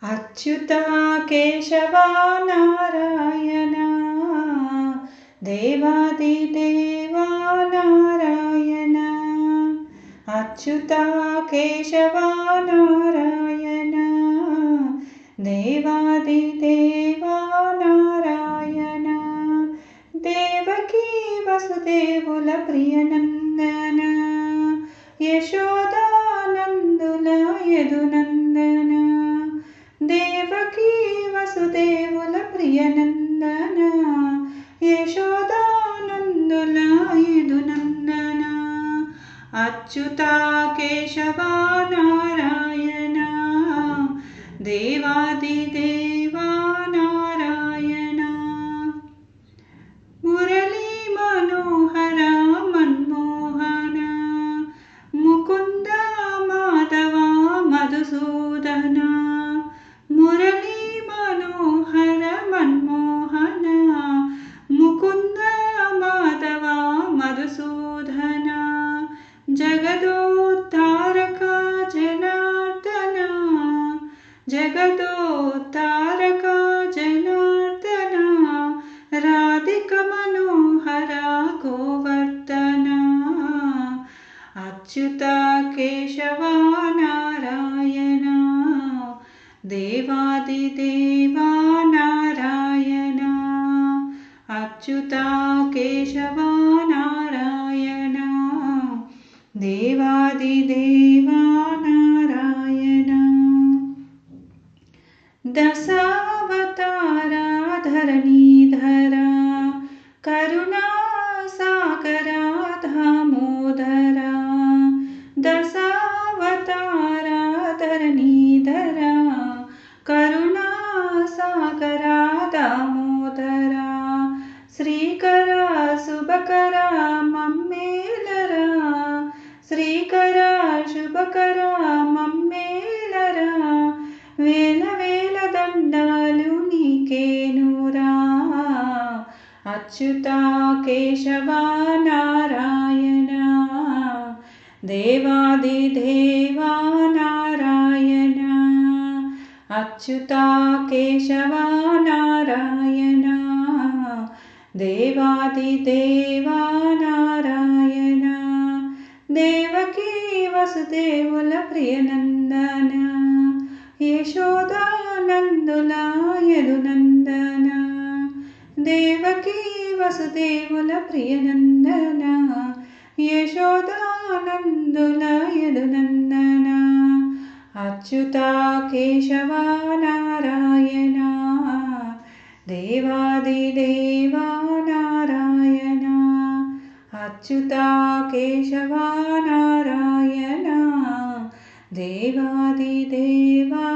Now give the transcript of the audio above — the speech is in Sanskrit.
अच्युता केशवा नारायण देवादिदेवा नारायण अच्युता केशवा नारायण देवादिदेवा नारायण देवकी वसुदेवुल प्रियनंदन यशोदानंदुल यदुनंदन देवकी वसुदेवुल प्रियनंदन यशोदानंदुल यदुनंदन अच्युता केशवा नारायण देवादिदेवा नारायण मुरली मनोहर मनमोहन मुकुंद माधव मधुसूदन मुरली मनोहर मनमोहन मुकुंद माधव मधुसूदन जगदोद्धारक जनार्दन जगदोद्धारक जनार्दन राधिक मनोहर गोवर्धन अच्युता केशवा नारायण देवादिदेवा नारायण अच्युता केशवा नारायण देवादिदेवा नारायण दशावतारा धरणीधरा करुणा सागरा दामोदरा दशावतारा धरणीधरा करुणा सागरा दामोदरा श्रीकरा शुभकरा मम्मेलरा श्रीकरा शुभकरा मम्मेलरा वेल वेल దండాలు నీకేనురా అచ్యుతా కేశవా నారాయణ దేవాదిదేవా నారాయణ అచ్యుతా కేశవా నారాయణ దేవాదిదేవా నారాయణ దేవకీ వసుదేవుల ప్రియనందన यशोदानंदुल यदुनंदन देवकी वसुदेवुल प्रियनंदन यशोदानंदुल यदुनंदन अच्युता केशवा नारायण देवादिदेवा नारायण अच्युता केशवा नारायण देवादिदेवा